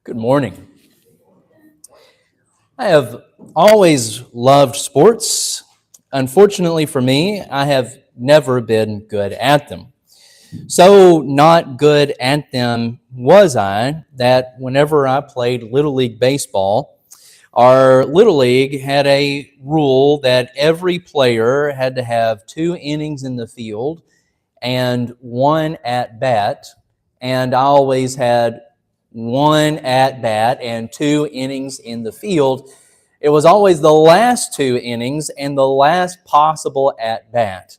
Good morning. I have always loved sports. Unfortunately for me, I have never been good at them. So not good at them was I that whenever I played Little League Baseball, our Little League had a rule that every player had to have 2 innings in the field and one at bat. And I always had one at bat and 2 innings in the field. It was always the last 2 innings and the last possible at bat.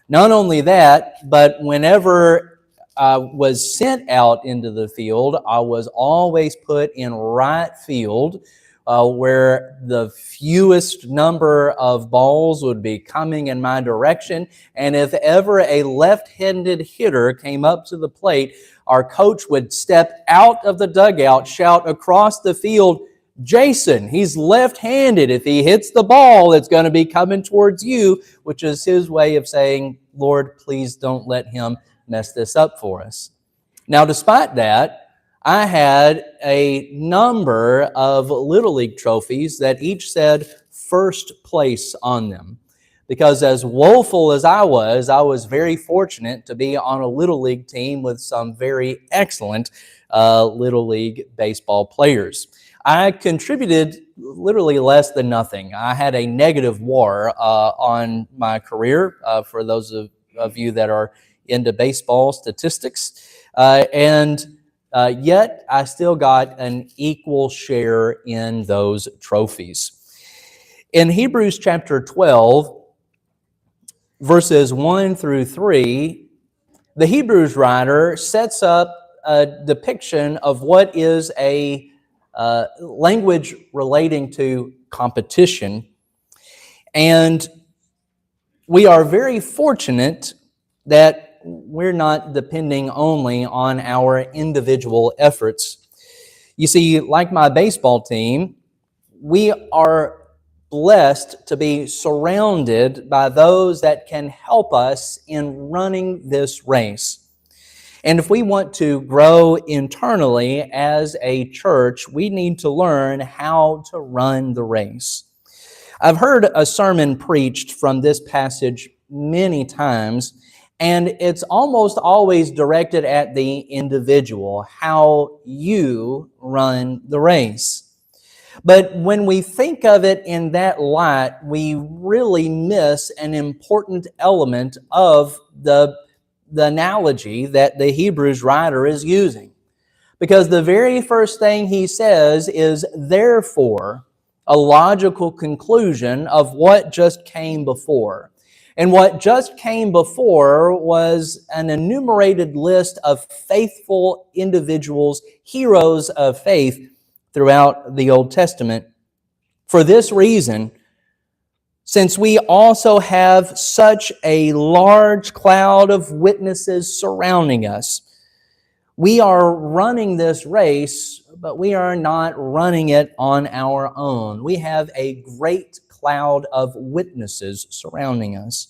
Not only that, but whenever I was sent out into the field, I was always put in right field, where the fewest number of balls would be coming in my direction. And if ever a left-handed hitter came up to the plate, our coach would step out of the dugout, shout across the field, "Jason, he's left-handed. If he hits the ball, it's going to be coming towards you," which is his way of saying, "Lord, please don't let him mess this up for us." Now, despite that, I had a number of Little League trophies that each said first place on them. Because as woeful as I was very fortunate to be on a Little League team with some very excellent Little League baseball players. I contributed literally less than nothing. I had a negative WAR on my career, for those of you that are into baseball statistics. Yet I still got an equal share in those trophies. In Hebrews chapter 12, verses 1 through 3, the Hebrews writer sets up a depiction of what is a language relating to competition. And we are very fortunate that we're not depending only on our individual efforts. You see, like my baseball team, we are blessed to be surrounded by those that can help us in running this race. And if we want to grow internally as a church, we need to learn how to run the race. I've heard a sermon preached from this passage many times, and it's almost always directed at the individual, how you run the race. But when we think of it in that light, we really miss an important element of the analogy that the Hebrews writer is using. Because the very first thing he says is, therefore, a logical conclusion of what just came before. And what just came before was an enumerated list of faithful individuals, heroes of faith throughout the Old Testament. For this reason, since we also have such a large cloud of witnesses surrounding us, we are running this race, but we are not running it on our own. We have a great cloud of witnesses surrounding us.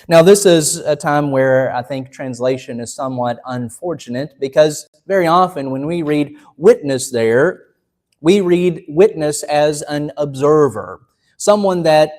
Now, this is a time where I think translation is somewhat unfortunate, because very often when we read witness there, we read witness as an observer, someone that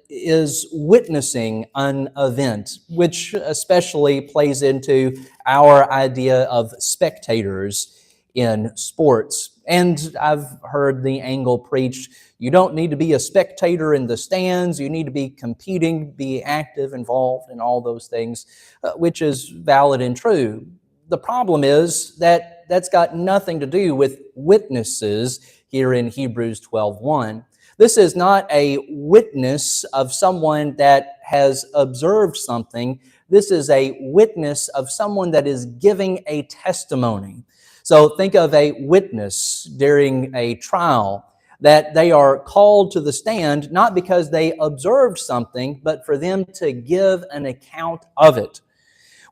is witnessing an event, which especially plays into our idea of spectators in sports. And I've heard the angle preached, you don't need to be a spectator in the stands, you need to be competing, be active, involved in all those things, which is valid and true. The problem is that that's got nothing to do with witnesses here in Hebrews 12:1. This is not a witness of someone that has observed something. This is a witness of someone that is giving a testimony. So think of a witness during a trial, that they are called to the stand not because they observed something, but for them to give an account of it.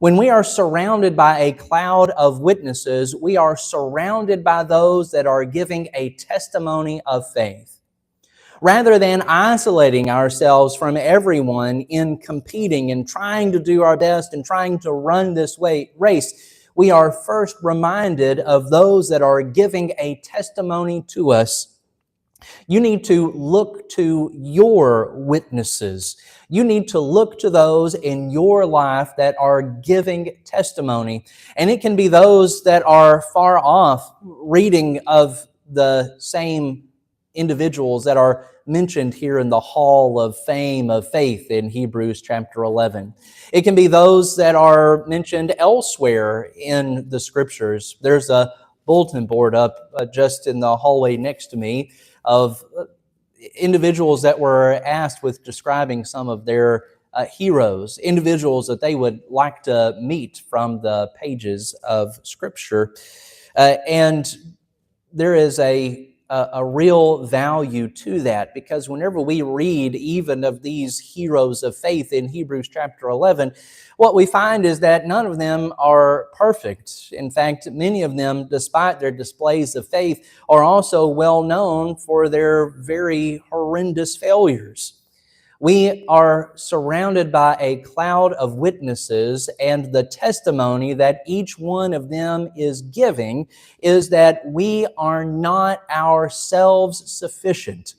When we are surrounded by a cloud of witnesses, we are surrounded by those that are giving a testimony of faith. Rather than isolating ourselves from everyone in competing and trying to do our best and trying to run this race, we are first reminded of those that are giving a testimony to us. You need to look to your witnesses. You need to look to those in your life that are giving testimony. And it can be those that are far off, reading of the same individuals that are mentioned here in the Hall of Fame of Faith in Hebrews chapter 11. It can be those that are mentioned elsewhere in the Scriptures. There's a bulletin board up just in the hallway next to me of individuals that were asked with describing some of their heroes, individuals that they would like to meet from the pages of Scripture. And there is a real value to that, because whenever we read even of these heroes of faith in Hebrews chapter 11, what we find is that none of them are perfect. In fact, many of them, despite their displays of faith, are also well known for their very horrendous failures. We are surrounded by a cloud of witnesses, and the testimony that each one of them is giving is that we are not ourselves sufficient.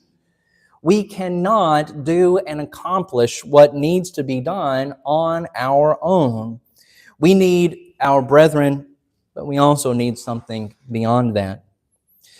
We cannot do and accomplish what needs to be done on our own. We need our brethren, but we also need something beyond that.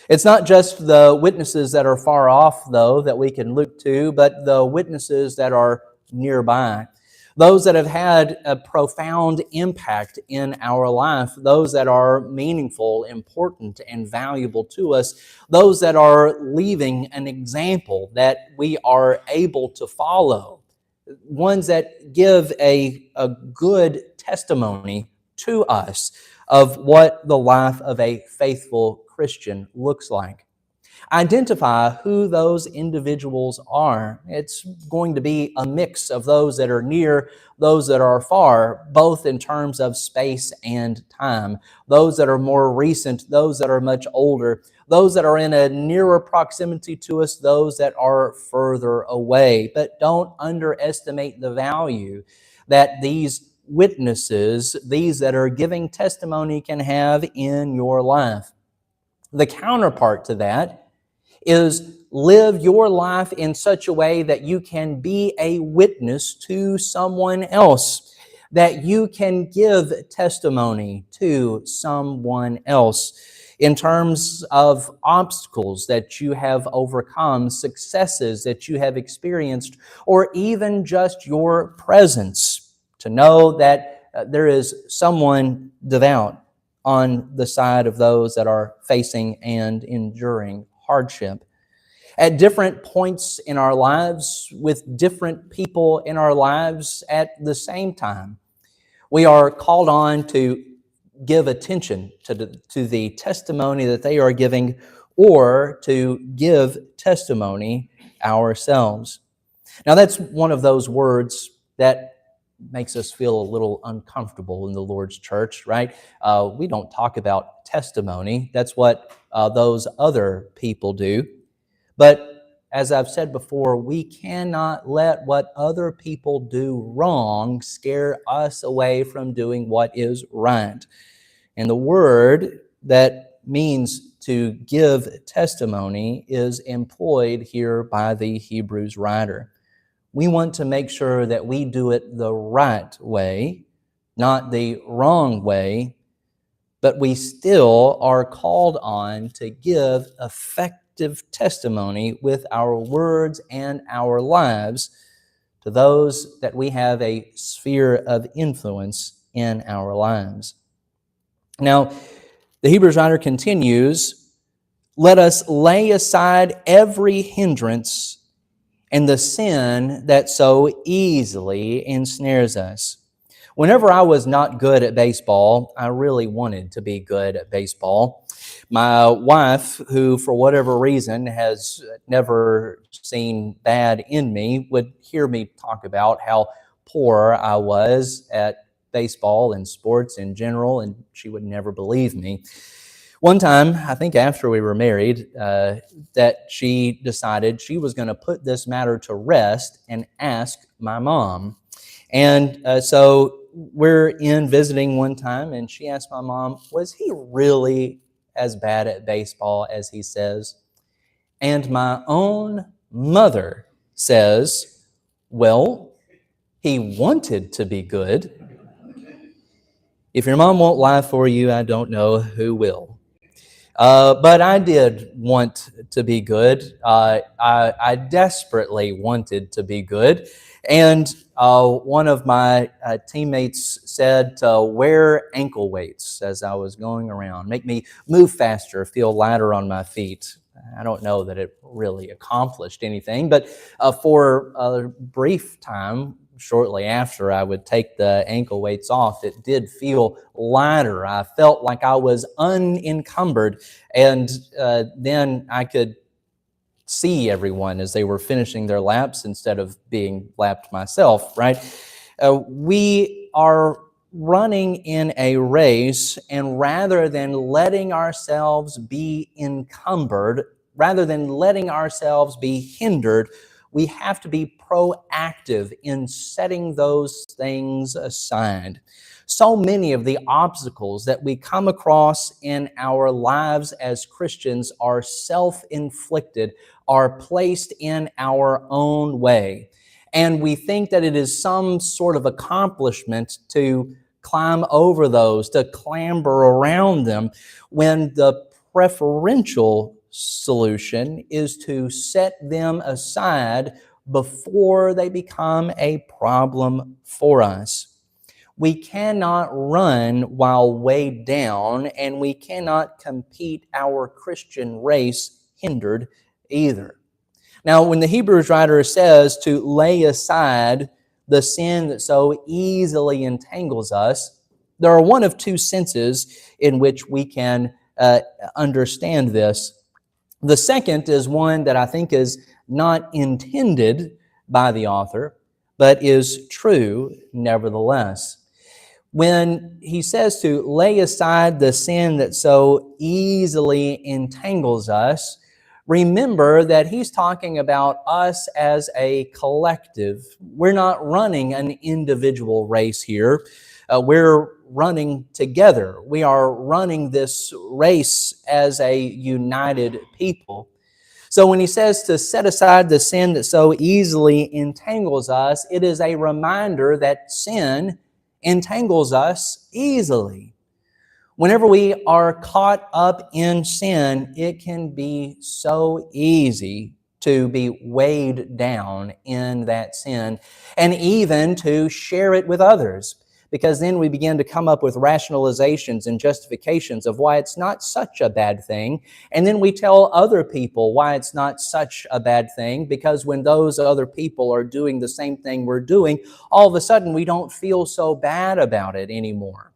It's not just the witnesses that are far off, though, that we can look to, but the witnesses that are nearby. Those that have had a profound impact in our life, those that are meaningful, important, and valuable to us, those that are leaving an example that we are able to follow, ones that give a good testimony to us of what the life of a faithful Christian looks like. Identify who those individuals are. It's going to be a mix of those that are near, those that are far, both in terms of space and time. Those that are more recent, those that are much older, those that are in a nearer proximity to us, those that are further away. But don't underestimate the value that these witnesses, these that are giving testimony, can have in your life. The counterpart to that is live your life in such a way that you can be a witness to someone else, that you can give testimony to someone else in terms of obstacles that you have overcome, successes that you have experienced, or even just your presence, to know that there is someone devout on the side of those that are facing and enduring hardship. At different points in our lives, with different people in our lives at the same time, we are called on to give attention to the testimony that they are giving, or to give testimony ourselves. Now, that's one of those words that makes us feel a little uncomfortable in the Lord's church, right? We don't talk about testimony. That's what those other people do. But as I've said before, we cannot let what other people do wrong scare us away from doing what is right. And the word that means to give testimony is employed here by the Hebrews writer. We want to make sure that we do it the right way, not the wrong way, but we still are called on to give effective testimony with our words and our lives to those that we have a sphere of influence in our lives. Now, the Hebrews writer continues, "Let us lay aside every hindrance and the sin that so easily ensnares us." Whenever I was not good at baseball, I really wanted to be good at baseball. My wife, who for whatever reason has never seen bad in me, would hear me talk about how poor I was at baseball and sports in general, and she would never believe me. One time, I think after we were married, that she decided she was going to put this matter to rest and ask my mom. And so we're in visiting one time, and she asked my mom, was he really as bad at baseball as he says? And my own mother says, well, he wanted to be good. If your mom won't lie for you, I don't know who will. But I did want to be good. I desperately wanted to be good. And one of my teammates said to wear ankle weights as I was going around, make me move faster, feel lighter on my feet. I don't know that it really accomplished anything, but for a brief time, shortly after I would take the ankle weights off, it did feel lighter. I felt like I was unencumbered, and then I could see everyone as they were finishing their laps instead of being lapped myself, right? We are running in a race, and rather than letting ourselves be encumbered, rather than letting ourselves be hindered, we have to be proactive in setting those things aside. So many of the obstacles that we come across in our lives as Christians are self-inflicted, are placed in our own way. And we think that it is some sort of accomplishment to climb over those, to clamber around them, when the preferential solution is to set them aside before they become a problem for us. We cannot run while weighed down, and we cannot compete our Christian race hindered either. Now, when the Hebrews writer says to lay aside the sin that so easily entangles us, there are one of two senses in which we can understand this. The second is one that I think is not intended by the author, but is true nevertheless. When he says to lay aside the sin that so easily entangles us, remember that he's talking about us as a collective. We're not running an individual race here. We're running together. We are running this race as a united people. So when he says to set aside the sin that so easily entangles us, it is a reminder that sin entangles us easily. Whenever we are caught up in sin, it can be so easy to be weighed down in that sin, and even to share it with others, because then we begin to come up with rationalizations and justifications of why it's not such a bad thing, and then we tell other people why it's not such a bad thing, because when those other people are doing the same thing we're doing, all of a sudden we don't feel so bad about it anymore.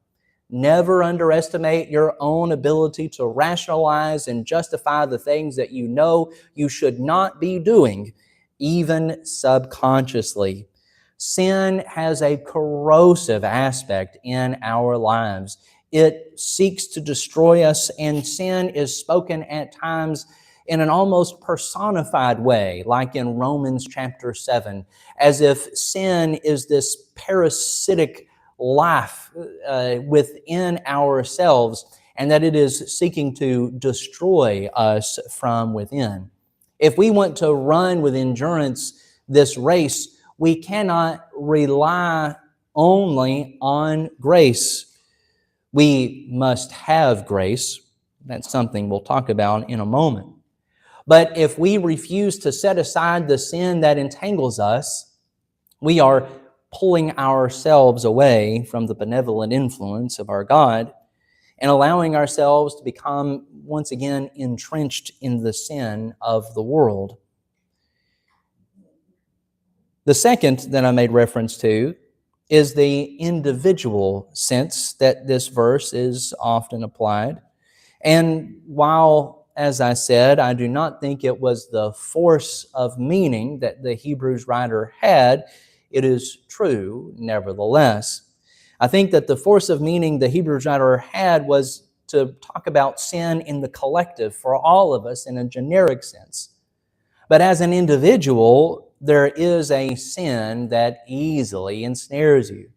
Never underestimate your own ability to rationalize and justify the things that you know you should not be doing, even subconsciously. Sin has a corrosive aspect in our lives. It seeks to destroy us, and sin is spoken at times in an almost personified way, like in Romans chapter 7, as if sin is this parasitic life within ourselves, and that it is seeking to destroy us from within. If we want to run with endurance this race, we cannot rely only on grace. We must have grace. That's something we'll talk about in a moment. But if we refuse to set aside the sin that entangles us, we are pulling ourselves away from the benevolent influence of our God and allowing ourselves to become once again entrenched in the sin of the world. The second that I made reference to is the individual sense that this verse is often applied. And while, as I said, I do not think it was the force of meaning that the Hebrews writer had, it is true nevertheless. I think that the force of meaning the Hebrews writer had was to talk about sin in the collective for all of us in a generic sense. But as an individual, there is a sin that easily ensnares you.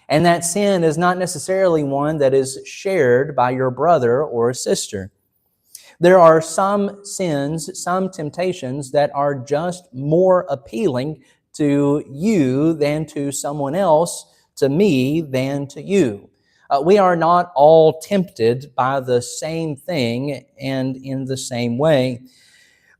And that sin is not necessarily one that is shared by your brother or sister. There are some sins, some temptations that are just more appealing to you than to someone else, to me than to you. We are not all tempted by the same thing and in the same way.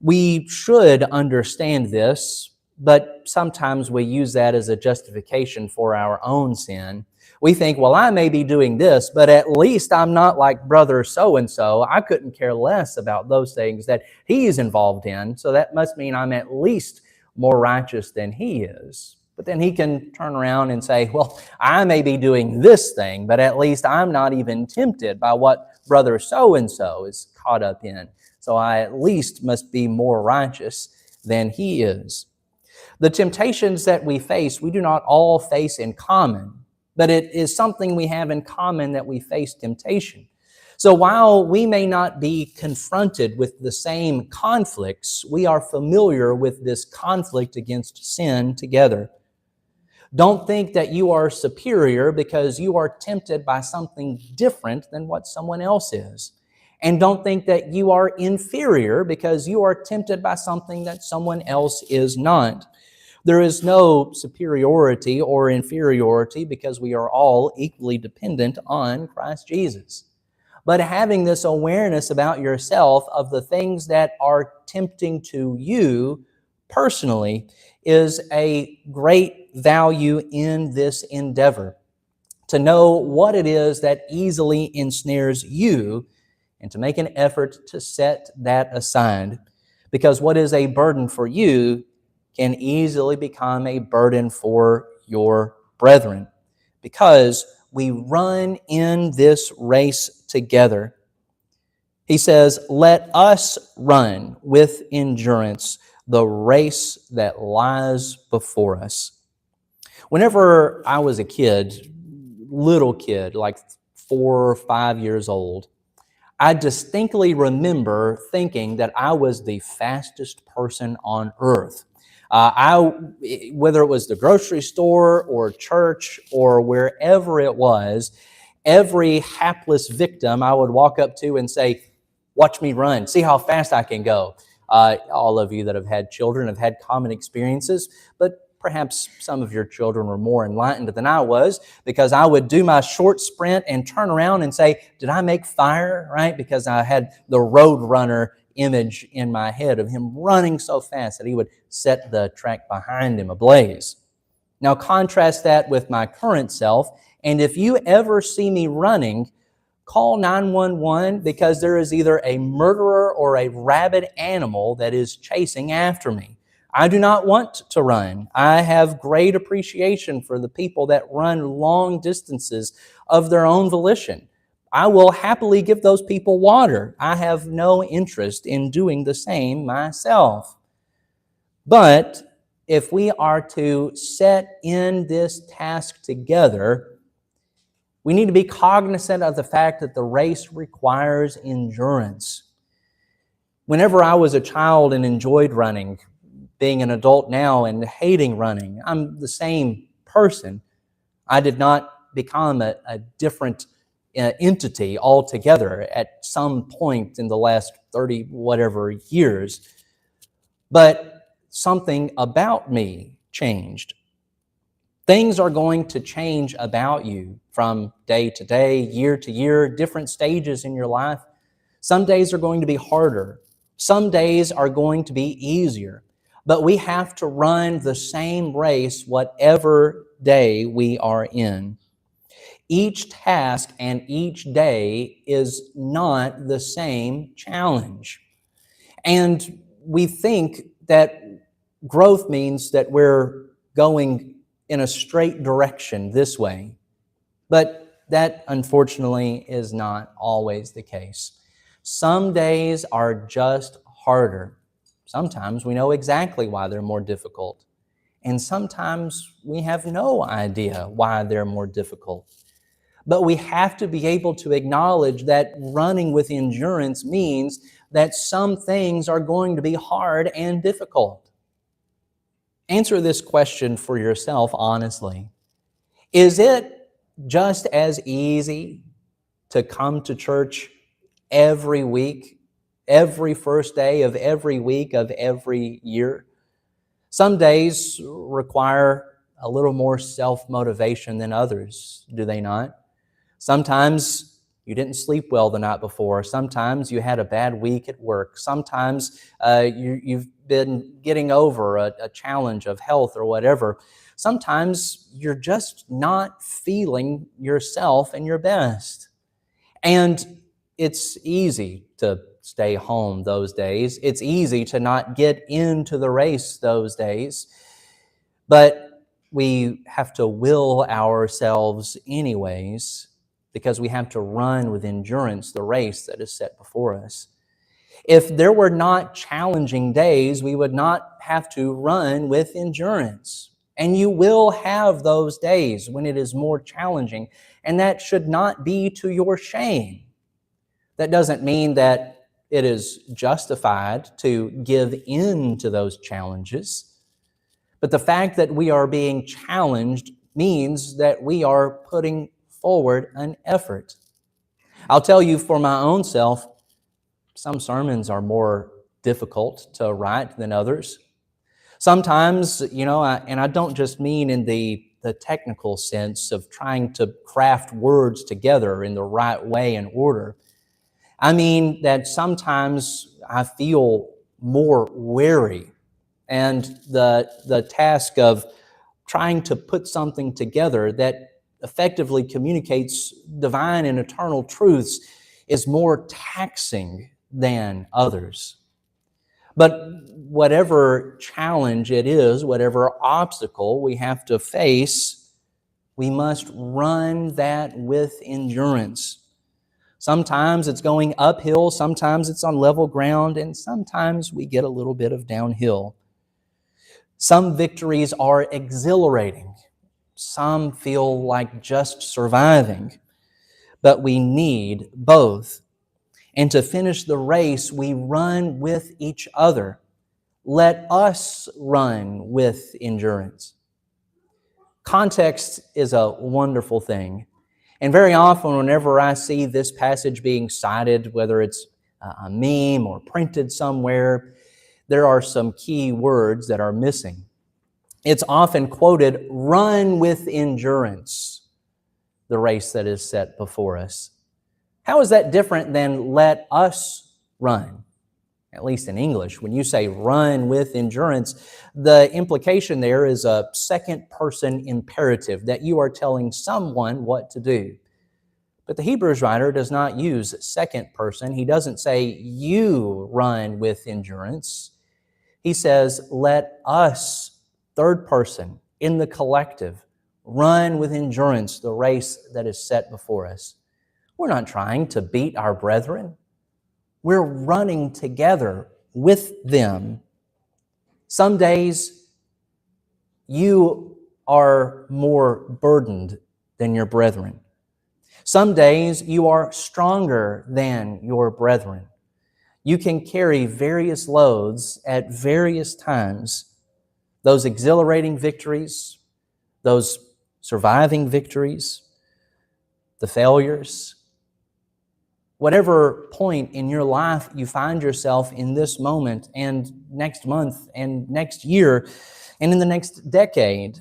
We should understand this, but sometimes we use that as a justification for our own sin. We think, well, I may be doing this, but at least I'm not like brother so-and-so. I couldn't care less about those things that he's involved in, so that must mean I'm at least more righteous than he is. But then he can turn around and say, well, I may be doing this thing, but at least I'm not even tempted by what brother so-and-so is caught up in. So I at least must be more righteous than he is. The temptations that we face, we do not all face in common, but it is something we have in common that we face temptation. So while we may not be confronted with the same conflicts, we are familiar with this conflict against sin together. Don't think that you are superior because you are tempted by something different than what someone else is. And don't think that you are inferior because you are tempted by something that someone else is not. There is no superiority or inferiority because we are all equally dependent on Christ Jesus. But having this awareness about yourself of the things that are tempting to you personally is a great value in this endeavor. To know what it is that easily ensnares you and to make an effort to set that aside. Because what is a burden for you can easily become a burden for your brethren. Because we run in this race together. He says, let us run with endurance the race that lies before us. Whenever I was a kid, little kid, like 4 or 5 years old, I distinctly remember thinking that I was the fastest person on earth. Whether it was the grocery store or church or wherever it was, every hapless victim I would walk up to and say, watch me run, see how fast I can go. All of you that have had children have had common experiences, but perhaps some of your children were more enlightened than I was, because I would do my short sprint and turn around and say, did I make fire, right? Because I had the Road Runner image in my head of him running so fast that he would set the track behind him ablaze. Now contrast that with my current self, and if you ever see me running, call 911, because there is either a murderer or a rabid animal that is chasing after me. I do not want to run. I have great appreciation for the people that run long distances of their own volition. I will happily give those people water. I have no interest in doing the same myself. But if we are to set in this task together, we need to be cognizant of the fact that the race requires endurance. Whenever I was a child and enjoyed running, being an adult now and hating running, I'm the same person. I did not become a different entity altogether at some point in the last 30 whatever years. But something about me changed. Things are going to change about you from day to day, year to year, different stages in your life. Some days are going to be harder. Some days are going to be easier. But we have to run the same race whatever day we are in. Each task and each day is not the same challenge. And we think that growth means that we're going in a straight direction this way. But that, unfortunately, is not always the case. Some days are just harder. Sometimes we know exactly why they're more difficult. And sometimes we have no idea why they're more difficult. But we have to be able to acknowledge that running with endurance means that some things are going to be hard and difficult. Answer this question for yourself honestly. Is it just as easy to come to church every week, every first day of every week of every year. Some days require a little more self-motivation than others, do they not? Sometimes you didn't sleep well the night before. Sometimes you had a bad week at work. Sometimes you've been getting over a challenge of health or whatever. Sometimes you're just not feeling yourself and your best. And it's easy to stay home those days. It's easy to not get into the race those days. But we have to will ourselves anyways, because we have to run with endurance the race that is set before us. If there were not challenging days, we would not have to run with endurance. And you will have those days when it is more challenging, and that should not be to your shame. That doesn't mean that it is justified to give in to those challenges. But the fact that we are being challenged means that we are putting forward an effort. I'll tell you for my own self, some sermons are more difficult to write than others. Sometimes, and I don't just mean in the technical sense of trying to craft words together in the right way and order. I mean that sometimes I feel more weary, and the task of trying to put something together that effectively communicates divine and eternal truths is more taxing than others. But whatever challenge it is, whatever obstacle we have to face, we must run that with endurance. Sometimes it's going uphill, sometimes it's on level ground, and sometimes we get a little bit of downhill. Some victories are exhilarating. Some feel like just surviving. But we need both. And to finish the race, we run with each other. Let us run with endurance. Context is a wonderful thing. And very often, whenever I see this passage being cited, whether it's a meme or printed somewhere, there are some key words that are missing. It's often quoted, run with endurance the race that is set before us. How is that different than let us run? At least in English, when you say run with endurance, the implication there is a second-person imperative, that you are telling someone what to do. But the Hebrews writer does not use second person. He doesn't say you run with endurance. He says, let us, third person, in the collective, run with endurance the race that is set before us. We're not trying to beat our brethren. We're running together with them. Some days you are more burdened than your brethren. Some days you are stronger than your brethren. You can carry various loads at various times. Those exhilarating victories, those surviving victories, the failures. Whatever point in your life you find yourself in this moment and next month and next year and in the next decade,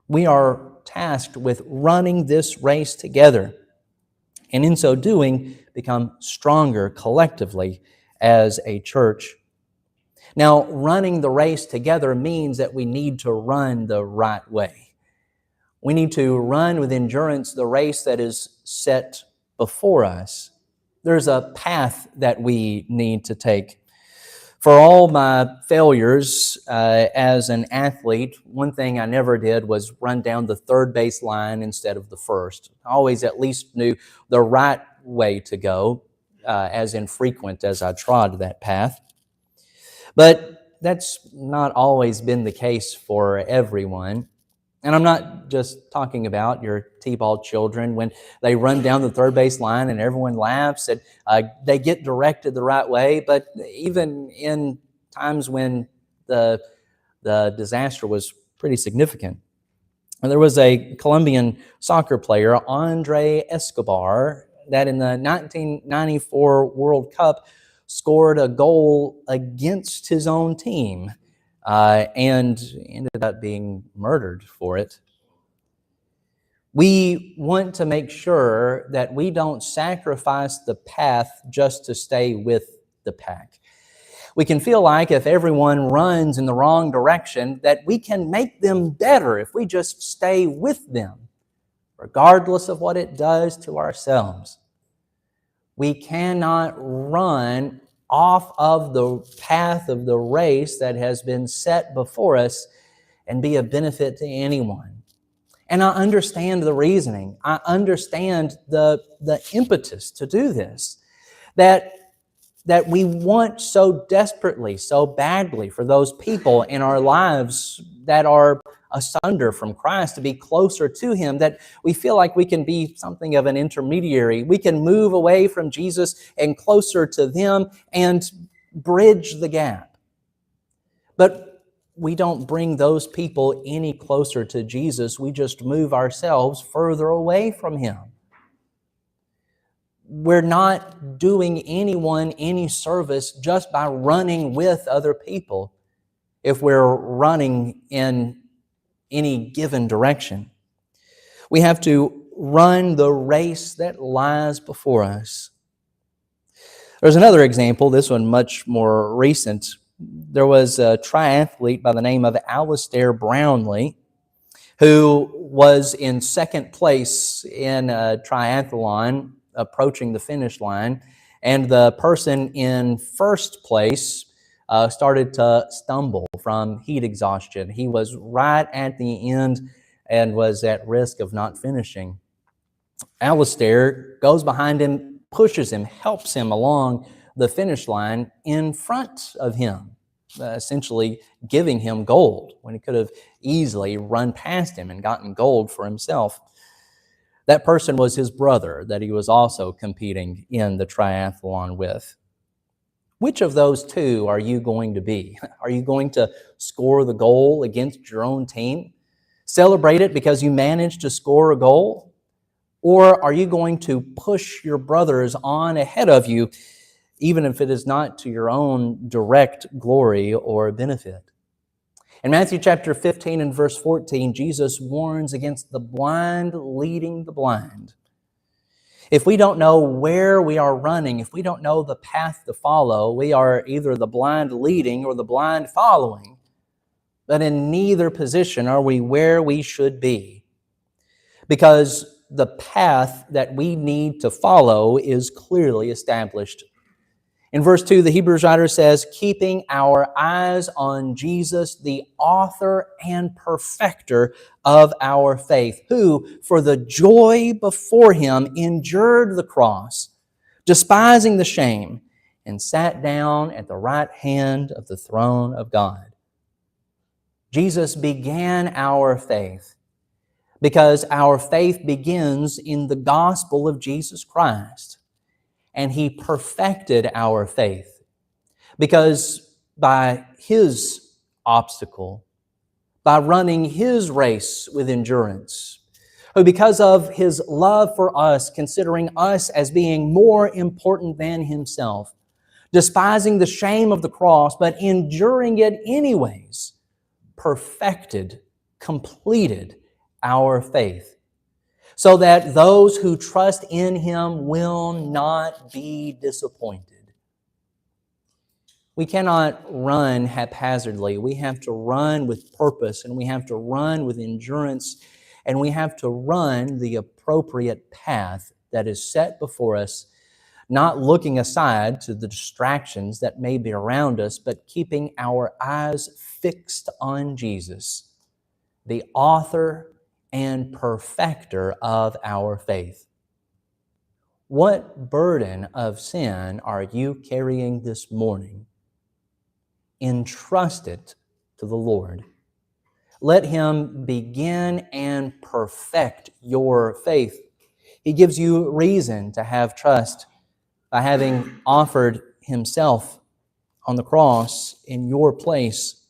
we are tasked with running this race together, and in so doing, become stronger collectively as a church. Now, running the race together means that we need to run the right way. We need to run with endurance the race that is set before us. There's a path that we need to take. For all my failures as an athlete, one thing I never did was run down the third base line instead of the first. I always at least knew the right way to go, as infrequent as I trod that path. But that's not always been the case for everyone. And I'm not just talking about your T-ball children when they run down the third base line and everyone laughs and they get directed the right way. But even in times when the disaster was pretty significant, And there was a Colombian soccer player, Andre Escobar, that in the 1994 World Cup scored a goal against his own team and ended up being murdered for it. We want to make sure that we don't sacrifice the path just to stay with the pack. We can feel like if everyone runs in the wrong direction, that we can make them better if we just stay with them, regardless of what it does to ourselves. We cannot run off of the path of the race that has been set before us and be a benefit to anyone. And I understand the reasoning. I understand the impetus to do this, that we want so desperately, so badly for those people in our lives that are asunder from Christ to be closer to Him, that we feel like we can be something of an intermediary. We can move away from Jesus and closer to them and bridge the gap. But we don't bring those people any closer to Jesus. We just move ourselves further away from Him. We're not doing anyone any service just by running with other people if we're running in any given direction. We have to run the race that lies before us. There's another example, this one much more recent. There was a triathlete by the name of Alistair Brownlee who was in second place in a triathlon approaching the finish line, and the person in first place started to stumble from heat exhaustion. He was right at the end and was at risk of not finishing. Alistair goes behind him, pushes him, helps him along the finish line in front of him, essentially giving him gold when he could have easily run past him and gotten gold for himself. That person was his brother that he was also competing in the triathlon with. Which of those two are you going to be? Are you going to score the goal against your own team? Celebrate it because you managed to score a goal? Or are you going to push your brothers on ahead of you, even if it is not to your own direct glory or benefit? In Matthew chapter 15 and verse 14, Jesus warns against the blind leading the blind. If we don't know where we are running, if we don't know the path to follow, we are either the blind leading or the blind following. But in neither position are we where we should be, because the path that we need to follow is clearly established. In verse 2, the Hebrews writer says, keeping our eyes on Jesus, the author and perfecter of our faith, who, for the joy before him, endured the cross, despising the shame, and sat down at the right hand of the throne of God. Jesus began our faith because our faith begins in the gospel of Jesus Christ. And He perfected our faith because by His obstacle, by running His race with endurance, who because of His love for us, considering us as being more important than Himself, despising the shame of the cross, but enduring it anyways, perfected, completed our faith, so that those who trust in Him will not be disappointed. We cannot run haphazardly. We have to run with purpose, and we have to run with endurance, and we have to run the appropriate path that is set before us, not looking aside to the distractions that may be around us, but keeping our eyes fixed on Jesus, the author and perfecter of our faith. What burden of sin are you carrying this morning? Entrust it to the Lord. Let Him begin and perfect your faith. He gives you reason to have trust by having offered Himself on the cross in your place,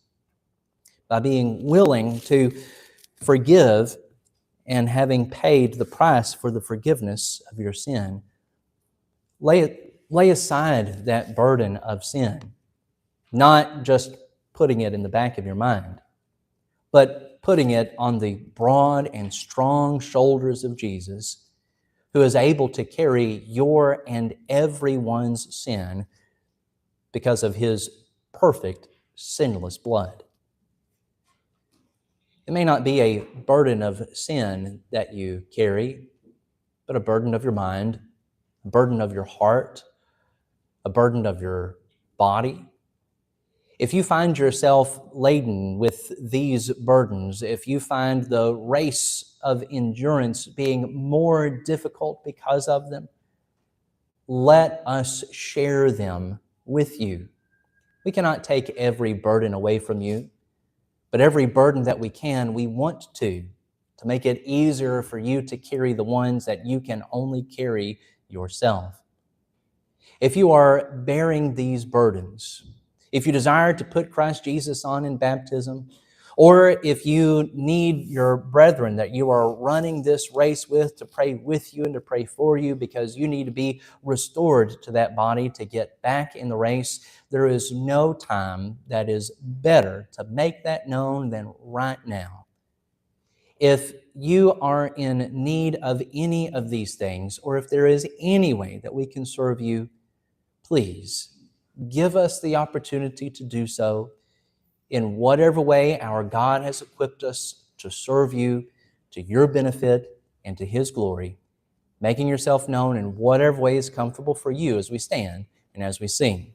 by being willing to Forgive, and having paid the price for the forgiveness of your sin, lay aside that burden of sin, not just putting it in the back of your mind, but putting it on the broad and strong shoulders of Jesus, who is able to carry your and everyone's sin because of his perfect, sinless blood. It may not be a burden of sin that you carry, but a burden of your mind, a burden of your heart, a burden of your body. If you find yourself laden with these burdens, if you find the race of endurance being more difficult because of them, let us share them with you. We cannot take every burden away from you, but every burden that we can, we want to make it easier for you to carry the ones that you can only carry yourself. If you are bearing these burdens, if you desire to put Christ Jesus on in baptism, or if you need your brethren that you are running this race with to pray with you and to pray for you because you need to be restored to that body to get back in the race, there is no time that is better to make that known than right now. If you are in need of any of these things, or if there is any way that we can serve you, please give us the opportunity to do so in whatever way our God has equipped us to serve you to your benefit and to his glory, making yourself known in whatever way is comfortable for you as we stand and as we sing.